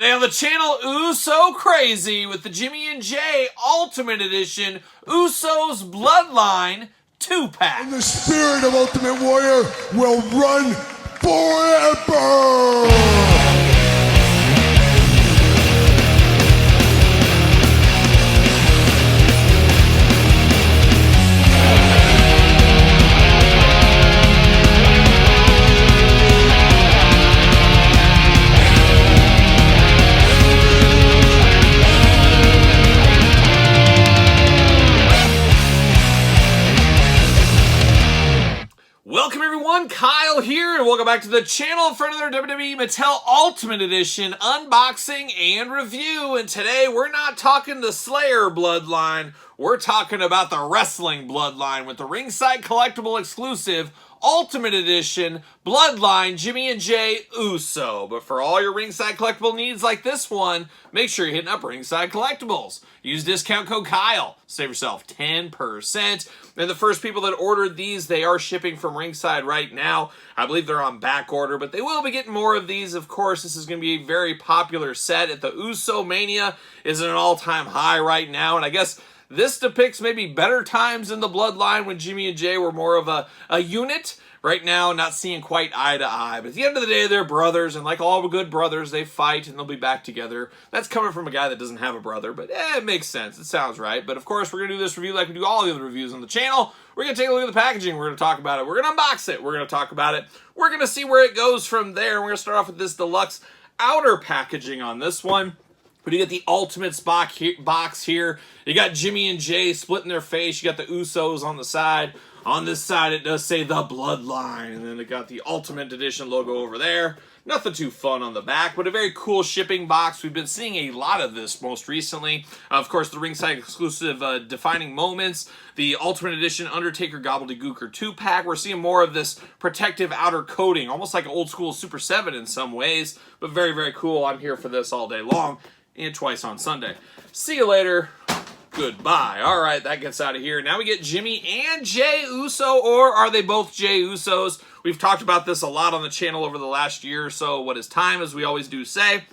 Today on the channel, Uso Crazy with the Jimmy and Jay Ultimate Edition Usos Bloodline 2-pack. And the spirit of Ultimate Warrior will run forever! Welcome everyone, Kyle here, and welcome back to the channel for another WWE Mattel Ultimate Edition unboxing and review. And today we're not talking the Slayer Bloodline, we're talking about the Wrestling Bloodline with the Ringside Collectible exclusive Ultimate Edition Bloodline Jimmy and Jay Uso. But for all your Ringside Collectible needs like this one, make sure you're hitting up Ringside Collectibles. Use discount code Kyle. Save yourself 10%. And the first people that ordered these, they are shipping from Ringside right now. I believe they're on back order, but they will be getting more of these. Of course, this is going to be a very popular set. At the Uso Mania is at an all-time high right now, and I guess this depicts maybe better times in the Bloodline when Jimmy and Jay were more of a unit. Right now, not seeing quite eye to eye. But at the end of the day, they're brothers, and like all good brothers, they fight and they'll be back together. That's coming from a guy that doesn't have a brother, but it makes sense. It sounds right. But of course, we're going to do this review like we do all the other reviews on the channel. We're going to take a look at the packaging. We're going to talk about it. We're going to unbox it. We're going to talk about it. We're going to see where it goes from there. We're going to start off with this deluxe outer packaging on this one. But you get the Ultimates box here. You got Jimmy and Jay splitting their face. You got the Usos on the side. On this side, it does say the Bloodline. And then it got the Ultimate Edition logo over there. Nothing too fun on the back, but a very cool shipping box. We've been seeing a lot of this most recently. Of course, the Ringside exclusive Defining Moments, the Ultimate Edition Undertaker Gobbledygooker 2-pack. We're seeing more of this protective outer coating, almost like an old school Super 7 in some ways, but very, very cool. I'm here for this all day long and twice on Sunday. See you later. Goodbye. All right, that gets out of here. Now we get Jimmy and Jay Uso, or are they both Jay Usos? We've talked about this a lot on the channel over the last year or so. What is time, as we always do say.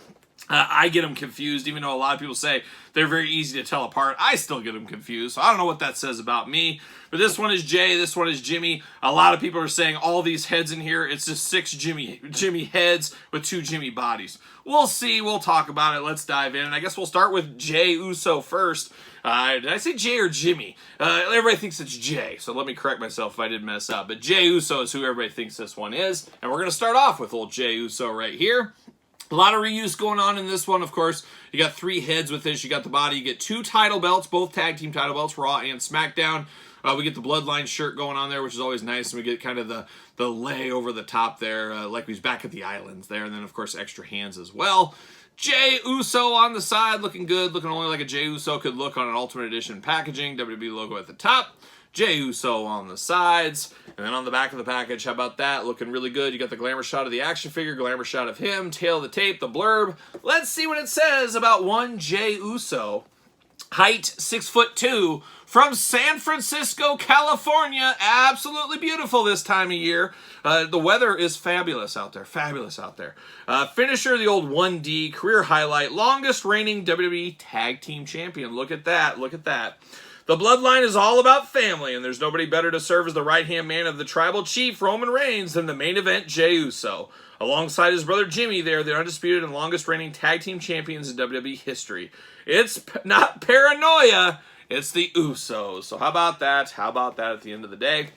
I get them confused, even though a lot of people say they're very easy to tell apart. I still get them confused, so I don't know what that says about me. But this one is Jay, this one is Jimmy. A lot of people are saying all these heads in here, it's just 6 Jimmy heads with 2 Jimmy bodies. We'll see, we'll talk about it, let's dive in. And I guess we'll start with Jay Uso first. Did I say Jay or Jimmy? Everybody thinks it's Jay, so let me correct myself if I did mess up. But Jay Uso is who everybody thinks this one is. And we're going to start off with old Jay Uso right here. A lot of reuse going on in this one, of course. You got 3 heads with this. You got the body. You get 2 title belts, both tag team title belts, Raw and SmackDown. We get the Bloodline shirt going on there, which is always nice. And we get kind of the lay over the top there, like he's back at the islands there. And then, of course, extra hands as well. Jay Uso on the side, looking good. Looking only like a Jay Uso could look on an Ultimate Edition packaging. WWE logo at the top. Jay Uso on the sides, and then on the back of the package, how about that? Looking really good. You got the glamour shot of the action figure, glamour shot of him, tail of the tape, the blurb. Let's see what it says about one Jay Uso. Height 6'2", from San Francisco, California. Absolutely beautiful this time of year. The weather is fabulous out there. Fabulous out there. Finisher, the old 1D, career highlight, longest reigning WWE Tag Team Champion. Look at that. Look at that. The Bloodline is all about family, and there's nobody better to serve as the right-hand man of the tribal chief, Roman Reigns, than the main event, Jay Uso. Alongside his brother Jimmy, they are the undisputed and longest-reigning tag team champions in WWE history. It's not paranoia, it's the Usos. So how about that? How about that at the end of the day?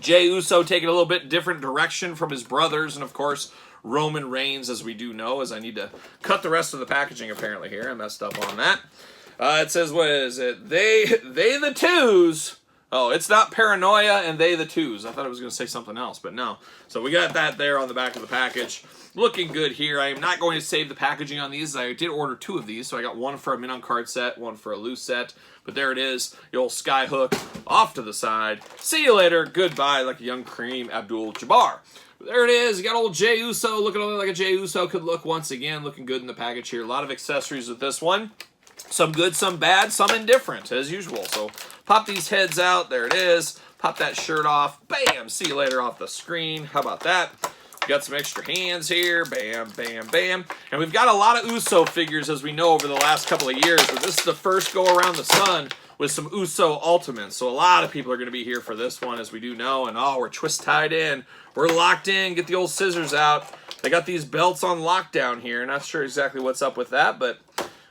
Jay Uso taking a little bit different direction from his brothers, and of course, Roman Reigns, as we do know, as I need to cut the rest of the packaging apparently here. I messed up on that. It says, what is it? They the twos. Oh, it's not paranoia and they the twos. I thought I was going to say something else, but no. So we got that there on the back of the package. Looking good here. I am not going to save the packaging on these. I did order 2 of these, so I got one for a mint on card set, one for a loose set. But there it is, the old sky hook off to the side. See you later. Goodbye, like a young Kareem Abdul-Jabbar. There it is. You got old Jay Uso looking only like a Jay Uso could look once again. Looking good in the package here. A lot of accessories with this one. Some good, some bad, some indifferent, as usual. So pop these heads out. There it is. Pop that shirt off. Bam! See you later off the screen. How about that? Got some extra hands here. Bam, bam, bam. And we've got a lot of Uso figures, as we know, over the last couple of years. But this is the first go around the sun with some Uso Ultimates. So a lot of people are going to be here for this one, as we do know. And, oh, we're twist-tied in. We're locked in. Get the old scissors out. They got these belts on lockdown here. Not sure exactly what's up with that, but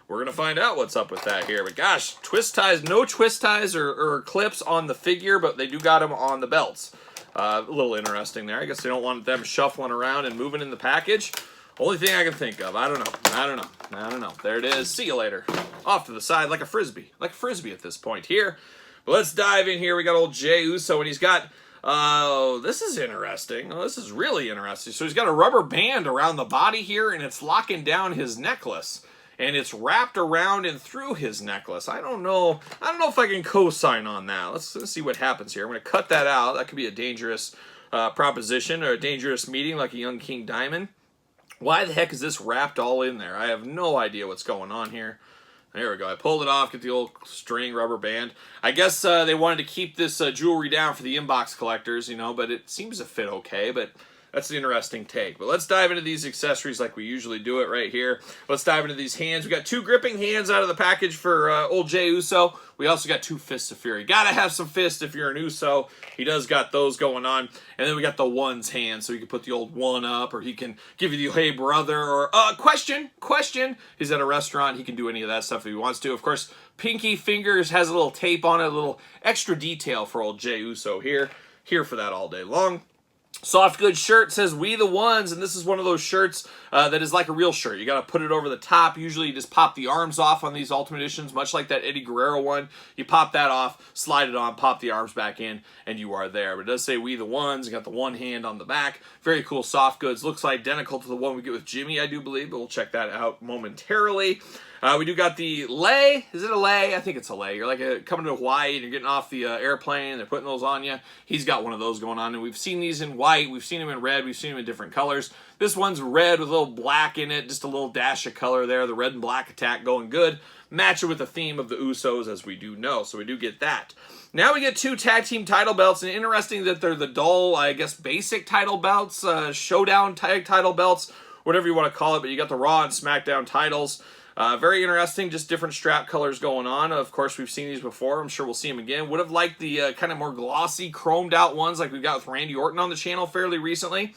we're going to find out what's up with that here. But gosh, twist ties, no twist ties or clips on the figure, but they do got them on the belts. A little interesting there. I guess they don't want them shuffling around and moving in the package. Only thing I can think of. I don't know. There it is. See you later. Off to the side like a frisbee. Like a frisbee at this point here. But let's dive in here. We got old Jay Uso, and he's got... Oh, this is interesting. Oh, this is really interesting. So he's got a rubber band around the body here, and it's locking down his necklace. And it's wrapped around and through his necklace. I don't know if I can co-sign on that. Let's see what happens here. I'm going to cut that out. That could be a dangerous proposition or a dangerous meeting like a young King Diamond. Why the heck is this wrapped all in there? I have no idea what's going on here. There we go. I pulled it off, get the old string rubber band. I guess they wanted to keep this jewelry down for the inbox collectors, you know, but it seems to fit okay, but that's an interesting take. But let's dive into these accessories like we usually do it right here. Let's dive into these hands. We got 2 gripping hands out of the package for old Jay Uso. We also got 2 fists of fury. Gotta have some fists if you're an Uso. He does got those going on. And then we got the ones hand, so you can put the old one up, or he can give you the hey brother, or question. He's at a restaurant. He can do any of that stuff if he wants to. Of course, pinky fingers has a little tape on it, a little extra detail for old Jay Uso here. Here for that all day long. Soft Goods shirt says We the Ones, and this is one of those shirts that is like a real shirt. You got to put it over the top. Usually you just pop the arms off on these Ultimate Editions, much like that Eddie Guerrero one. You pop that off, slide it on, pop the arms back in, and you are there. But it does say We the Ones. You got the one hand on the back. Very cool Soft Goods. Looks identical to the one we get with Jimmy, I do believe, but we'll check that out momentarily. We do got the lei. Is it a lei? I think it's a lei. You're like coming to Hawaii and you're getting off the airplane. They're putting those on you. He's got one of those going on. And we've seen these in white. We've seen them in red. We've seen them in different colors. This one's red with a little black in it. Just a little dash of color there. The red and black attack going good. Match it with the theme of the Usos, as we do know. So we do get that. Now we get 2 tag team title belts. And interesting that they're the dull, I guess, basic title belts. Showdown tag title belts. Whatever you want to call it. But you got the Raw and SmackDown titles. Very interesting, just different strap colors going on. Of course, we've seen these before. I'm sure we'll see them again. Would have liked the kind of more glossy, chromed out ones like we've got with Randy Orton on the channel fairly recently.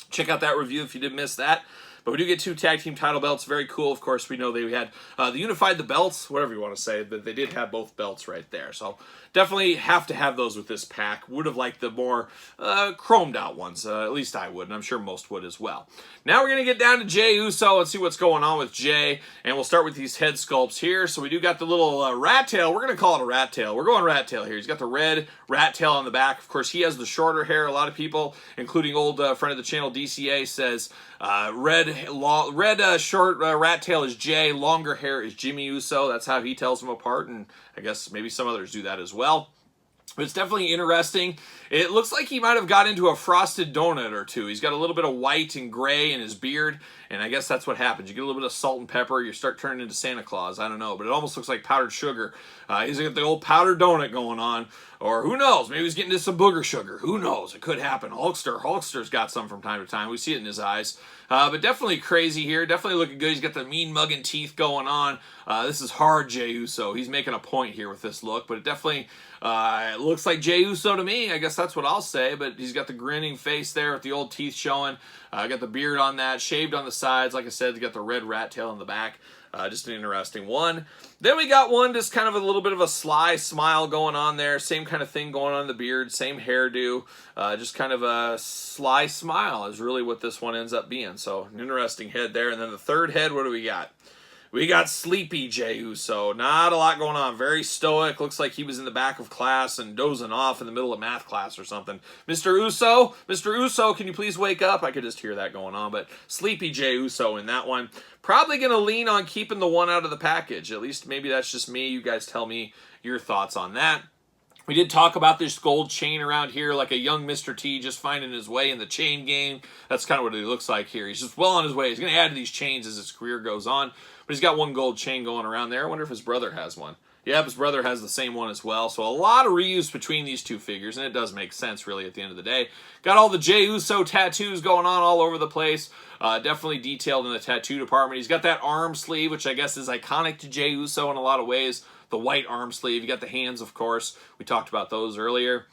Check out that review if you did miss that. But we do get 2 tag team title belts. Very cool. Of course, we know they had the unified the belts, whatever you want to say, but they did have both belts right there. So definitely have to have those with this pack. Would have liked the more chromed out ones. At least I would, and I'm sure most would as well. Now we're going to get down to Jay Uso and see what's going on with Jay. And we'll start with these head sculpts here. So we do got the little rat tail. We're going to call it a rat tail. We're going rat tail here. He's got the red rat tail on the back. Of course, he has the shorter hair. A lot of people, including old friend of the channel, DCA, says red short rat tail is Jay, longer hair is Jimmy Uso. That's how he tells them apart, and I guess maybe some others do that as well. But it's definitely interesting. It looks like he might have got into a frosted donut or two. He's got a little bit of white and gray in his beard, and I guess that's what happens. You get a little bit of salt and pepper, you start turning into Santa Claus. I don't know, but it almost looks like powdered sugar. He's got the old powdered donut going on, or who knows? Maybe he's getting into some booger sugar. Who knows? It could happen. Hulkster's got some from time to time. We see it in his eyes. But definitely crazy here. Definitely looking good. He's got the mean mugging teeth going on. This is hard Jay Uso. He's making a point here with this look, but it definitely it looks like Jay Uso to me. I guess that's what I'll say, but he's got the grinning face there with the old teeth showing. Got the beard on that, shaved on the sides. Like I said, you got the red rat tail in the back. Just an interesting one. Then we got one just kind of a little bit of a sly smile going on there. Same kind of thing going on in the beard. Same hairdo. Just kind of a sly smile is really what this one ends up being. So an interesting head there. And then the third head, what do we got? We got Sleepy Jay Uso. Not a lot going on. Very stoic. Looks like he was in the back of class and dozing off in the middle of math class or something. Mr. Uso, can you please wake up? I could just hear that going on. But Sleepy Jay Uso in that one. Probably going to lean on keeping the one out of the package. At least maybe that's just me. You guys tell me your thoughts on that. We did talk about this gold chain around here, like a young Mr. T just finding his way in the chain game. That's kind of what he looks like here. He's just well on his way. He's going to add to these chains as his career goes on. But he's got one gold chain going around there. I wonder if his brother has one. Yeah, his brother has the same one as well. So a lot of reuse between these two figures, and it does make sense, really, at the end of the day. Got all the Jay Uso tattoos going on all over the place. Definitely detailed in the tattoo department. He's got that arm sleeve, which I guess is iconic to Jay Uso in a lot of ways. The white arm sleeve. You got the hands, of course. We talked about those earlier.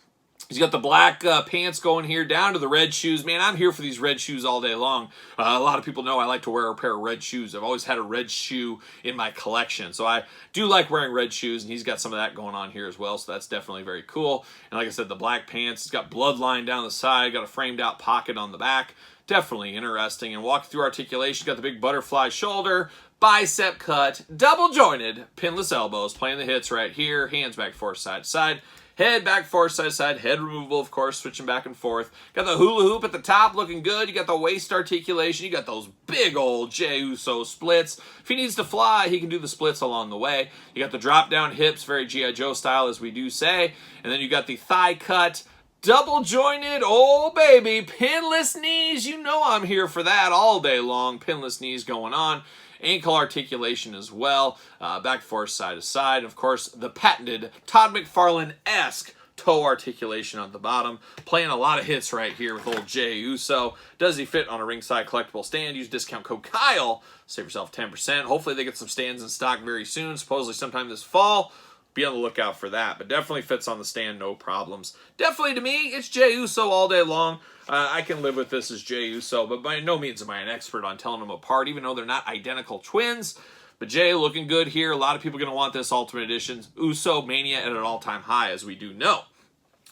He's got the black pants going here down to the red shoes. Man, I'm here for these red shoes all day long. A lot of people know I like to wear a pair of red shoes. I've always had a red shoe in my collection. So I do like wearing red shoes, and he's got some of that going on here as well. So that's definitely very cool. And like I said, the black pants. He's got Bloodline down the side. Got a framed out pocket on the back. Definitely interesting. And walking through articulation, got the big butterfly shoulder, bicep cut, double jointed, pinless elbows, playing the hits right here. Hands back forth, side to side. Head back forth, side to side. Head removal, of course, switching back and forth. Got the hula hoop at the top looking good. You got the waist articulation. You got those big old Jay Uso splits. If he needs to fly, he can do the splits along the way. You got the drop down hips, very G.I. Joe style, as we do say. And then you got the thigh cut, double jointed, oh baby, pinless knees. You know I'm here for that all day long. Pinless knees going on. Ankle articulation as well, back forth, side to side. Of course, the patented Todd McFarlane-esque toe articulation on the bottom. Playing a lot of hits right here with old Jay Uso. Does he fit on a ringside collectible stand? Use discount code Kyle. Save yourself 10%. Hopefully they get some stands in stock very soon, supposedly sometime this fall. Be on the lookout for that, but definitely fits on the stand, no problems. Definitely, to me, it's Jay Uso all day long. I can live with this as Jay Uso, but by no means am I an expert on telling them apart, even though they're not identical twins. But Jay looking good here. A lot of people are going to want this Ultimate Edition. Uso Mania at an all-time high, as we do know.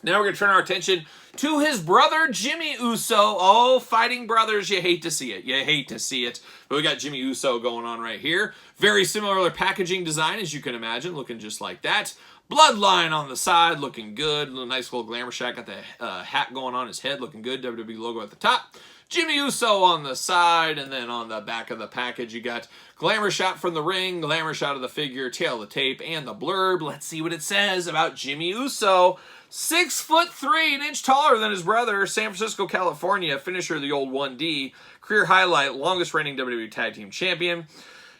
Now we're going to turn our attention to his brother, Jimmy Uso. Oh, fighting brothers, you hate to see it. You hate to see it. But we got Jimmy Uso going on right here. Very similar packaging design, as you can imagine, looking just like that. Bloodline on the side, looking good. Nice little glamour shot. Got the hat going on his head, looking good. WWE logo at the top. Jimmy Uso on the side, and then on the back of the package, you got glamour shot from the ring, glamour shot of the figure, tail of the tape, and the blurb. Let's see what it says about Jimmy Uso. 6'3", an inch taller than his brother, San Francisco, California, finisher of the old 1D, career highlight, longest reigning WWE Tag Team Champion.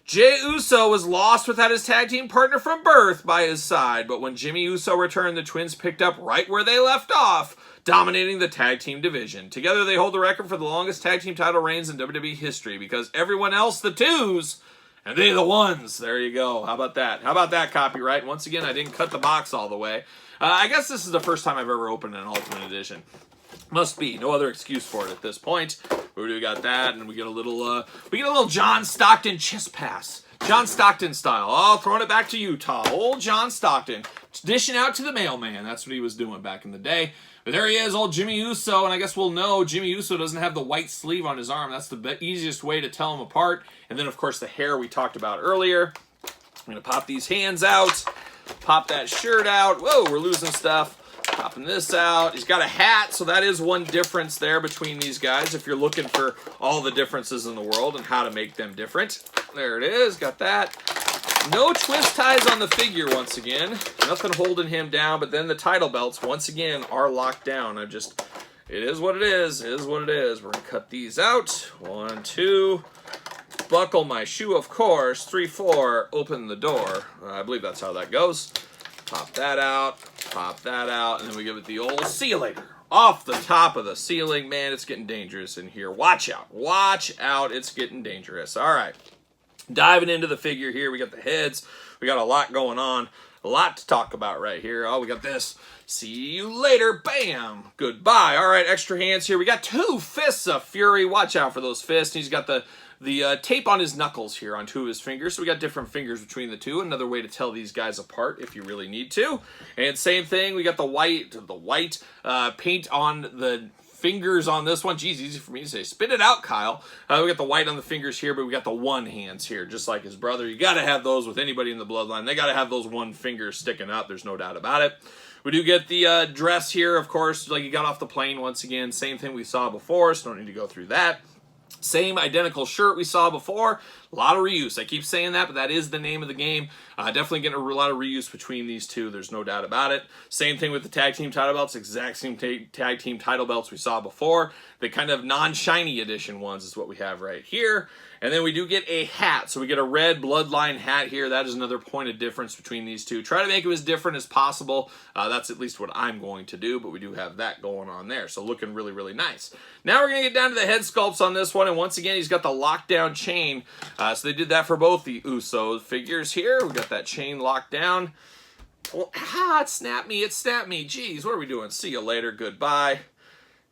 Jay Uso was lost without his tag team partner from birth by his side, but when Jimmy Uso returned, the twins picked up right where they left off, dominating the tag team division. Together, they hold the record for the longest tag team title reigns in WWE history, because everyone else, the twos, and they the ones. There you go. How about that? How about that copyright? Once again, I didn't cut the box all the way. I guess this is the first time I've ever opened an Ultimate Edition. Must be. No other excuse for it at this point. We got that, and we get a little John Stockton chest pass. John Stockton style. Oh, throwing it back to Utah. Old John Stockton. Dishing out to the mailman. That's what he was doing back in the day. But there he is, old Jimmy Uso, and I guess we'll know Jimmy Uso doesn't have the white sleeve on his arm. That's the easiest way to tell them apart. And then, of course, the hair we talked about earlier. I'm going to pop these hands out. Pop that shirt out. Whoa, we're losing stuff. Popping this out. He's got a hat, so that is one difference there between these guys if you're looking for all the differences in the world and how to make them different. There it is. Got that. No twist ties on the figure once again. Nothing holding him down, but then the title belts once again are locked down. It is what it is. It is what it is. We're going to cut these out. 1, 2. Buckle my shoe, of course. 3, 4. Open the door. I believe that's how that goes. Pop that out. Pop that out. And then we give it the old ceiling. Off the top of the ceiling. Man, it's getting dangerous in here. Watch out. Watch out. It's getting dangerous. All right. Diving into the figure here. We got the heads. We got a lot going on. A lot to talk about right here. Oh, we got this. See you later. Bam. Goodbye. All right, extra hands here. We got 2 fists of fury. Watch out for those fists. He's got the tape on his knuckles here on 2 of his fingers. So we got different fingers between the 2. Another way to tell these guys apart if you really need to. And same thing. We got the white paint on the fingers on this one. Geez, easy for me to say. Spit it out, Kyle. We got the white on the fingers here, but we got the 1 hands here, just like his brother. You got to have those with anybody in the bloodline. They got to have those 1 fingers sticking up. There's no doubt about it. We do get the dress here, of course, like you got off the plane once again. Same thing we saw before, so don't need to go through that. Same identical shirt we saw before. A lot of reuse. I keep saying that, but that is the name of the game. Definitely getting a lot of reuse between these 2. There's no doubt about it. Same thing with the tag team title belts. Exact same tag team title belts we saw before. The kind of non-shiny edition ones is what we have right here. And then we do get a hat. So we get a red Bloodline hat here. That is another point of difference between these two. Try to make them as different as possible. That's at least what I'm going to do, but we do have that going on there. So looking really, really nice. Now we're going to get down to the head sculpts on this one. And once again, he's got the lockdown chain. So they did that for both the Usos figures here. We got that chain locked down. Well, it snapped me. It snapped me. Jeez, what are we doing? See you later. Goodbye.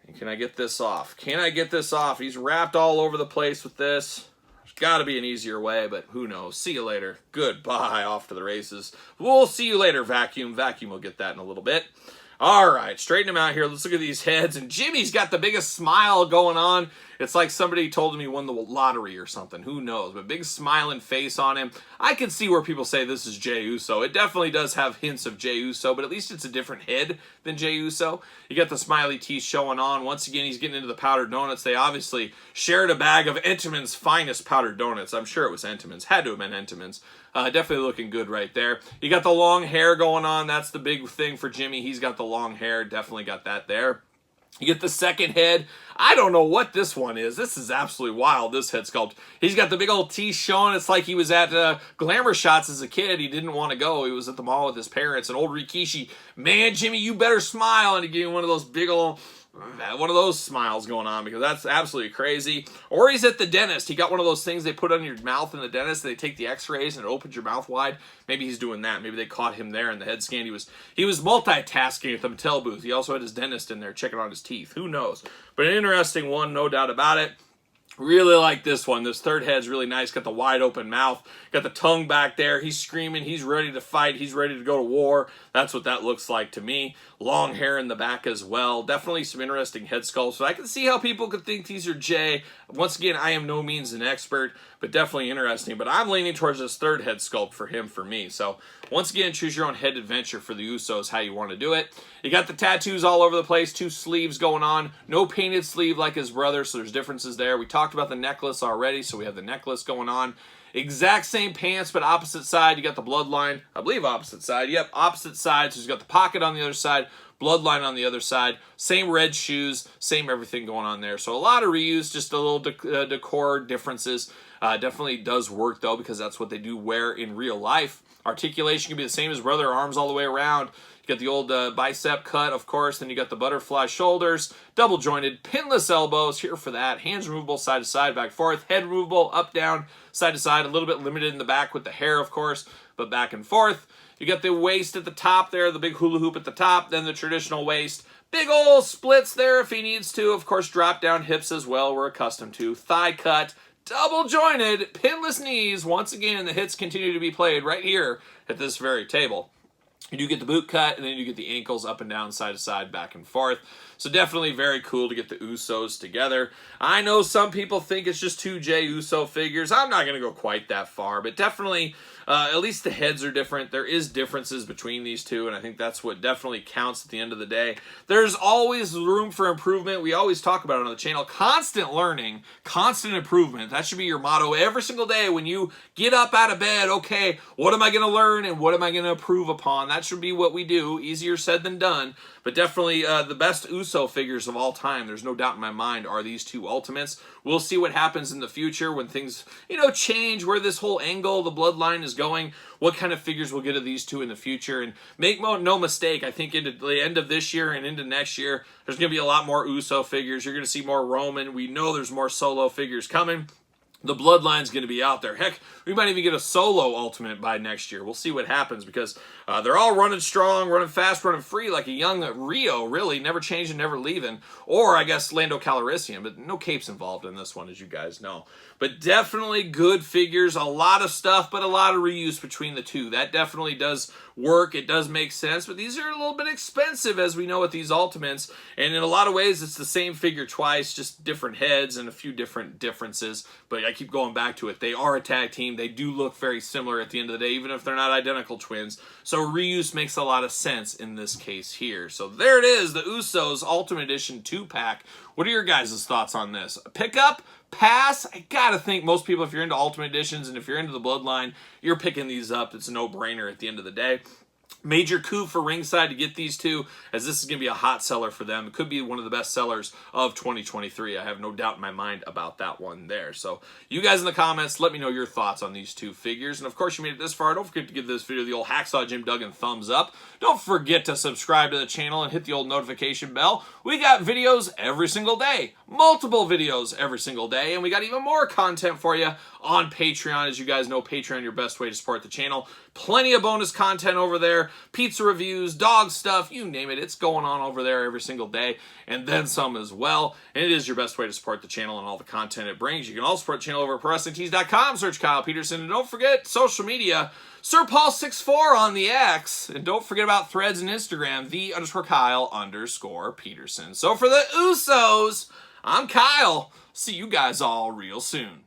And can I get this off? Can I get this off? He's wrapped all over the place with this. There's got to be an easier way, but who knows? See you later. Goodbye. Off to the races. We'll see you later, Vacuum. Vacuum will get that in a little bit. All right, straighten him out here. Let's look at these heads. And Jimmy's got the biggest smile going on. It's like somebody told him he won the lottery or something. Who knows? But big smiling face on him. I can see where people say this is Jay Uso. It definitely does have hints of Jay Uso, but at least it's a different head than Jay Uso. You got the smiley teeth showing on. Once again, he's getting into the powdered donuts. They obviously shared a bag of Entenmann's finest powdered donuts. I'm sure it was Entenmann's. Had to have been Entenmann's. Definitely looking good right there. You got the long hair going on. That's the big thing for Jimmy. He's got the long hair. Definitely got that there. You get the second head. I don't know what this one is. This is absolutely wild, this head sculpt. He's got the big old teeth showing. It's like he was at Glamour Shots as a kid. He didn't want to go. He was at the mall with his parents. And old Rikishi, man, Jimmy, you better smile. And he gave him one of those big old... one of those smiles going on, because that's absolutely crazy. Or he's at the dentist. He got one of those things they put on your mouth in the dentist. They take the x-rays and it opens your mouth wide. Maybe he's doing that. Maybe they caught him there in the head scan. He was multitasking at the Mattel booth. He also had his dentist in there checking on his teeth. Who knows? But an interesting one, no doubt about it. Really like this one. This third head's really nice. Got the wide open mouth. Got the tongue back there. He's screaming. He's ready to fight. He's ready to go to war. That's what that looks like to me. Long hair in the back as well. Definitely some interesting head sculpts. So I can see how people could think these are Jay. Once again, I am no means an expert, but definitely interesting. But I'm leaning towards this third head sculpt for me. So once again, choose your own head adventure for the Usos, how you want to do it. You got the tattoos all over the place. 2 sleeves going on. No painted sleeve like his brother, so there's differences there. We talked about the necklace already, so we have the necklace going on. Exact same pants, but opposite side. You got the Bloodline. I believe opposite side. Yep, opposite side. So he's got the pocket on the other side, Bloodline on the other side. Same red shoes, same everything going on there. So a lot of reuse, just a little decor differences. Definitely does work, though, because that's what they do wear in real life. Articulation can be the same as brother, arms all the way around. You got the old bicep cut, of course. Then you got the butterfly shoulders, double jointed, pinless elbows, here for that. Hands removable side to side, back forth. Head removable, up, down, side to side. A little bit limited in the back with the hair, of course, but back and forth. You got the waist at the top there, the big hula hoop at the top, then the traditional waist. Big old splits there if he needs to. Of course, drop down hips as well, we're accustomed to. Thigh cut, double jointed, pinless knees. Once again, the hits continue to be played right here at this very table. You do get the boot cut, and then you get the ankles up and down, side to side, back and forth. So definitely very cool to get the Usos together. I know some people think it's just 2 Jay Uso figures. I'm not going to go quite that far, but definitely at least the heads are different. There is differences between these two, and I think that's what definitely counts at the end of the day. There's always room for improvement. We always talk about it on the channel. Constant learning, constant improvement. That should be your motto every single day when you get up out of bed. Okay, what am I going to learn and what am I going to improve upon? That should be what we do. Easier said than done. But definitely the best Uso figures of all time, there's no doubt in my mind, are these 2 Ultimates. We'll see what happens in the future when things, change, where this whole angle, the Bloodline is going, what kind of figures we'll get of these 2 in the future. And make no mistake, I think into the end of this year and into next year, there's going to be a lot more Uso figures. You're going to see more Roman. We know there's more Solo figures coming. The Bloodline's going to be out there. Heck, we might even get a Solo Ultimate by next year. We'll see what happens because they're all running strong, running fast, running free like a young Rio, really. Never changing, never leaving. Or, I guess, Lando Calrissian, but no capes involved in this one, as you guys know. But definitely good figures. A lot of stuff, but a lot of reuse between the 2. That definitely does work. It does make sense, but these are a little bit expensive, as we know with these Ultimates. And in a lot of ways, it's the same figure twice, just different heads and a few different differences. But I keep going back to it. They are a tag team. They do look very similar at the end of the day, even if they're not identical twins. So reuse makes a lot of sense in this case here. So there it is, the Usos Ultimate Edition 2-pack. What are your guys' thoughts on this? Pick up? Pass? I gotta think most people, if you're into Ultimate Editions and if you're into the Bloodline, you're picking these up. It's a no-brainer at the end of the day. Major coup for Ringside to get these two, as this is going to be a hot seller for them. It could be one of the best sellers of 2023. I have no doubt in my mind about that one there. So you guys in the comments, let me know your thoughts on these two figures. And of course, you made it this far. Don't forget to give this video the old Hacksaw Jim Duggan thumbs up. Don't forget to subscribe to the channel and hit the old notification bell. We got videos every single day. Multiple videos every single day. And we got even more content for you on Patreon. As you guys know, Patreon, your best way to support the channel. Plenty of bonus content over there. Pizza reviews, dog stuff, you name it. It's going on over there every single day. And then some as well. And it is your best way to support the channel and all the content it brings. You can also support the channel over at ProWrestlingTees.com. Search Kyle Peterson. And don't forget, social media, SirPaul64 on the X. And don't forget about Threads and Instagram, _Kyle_Peterson. So for the Usos, I'm Kyle. See you guys all real soon.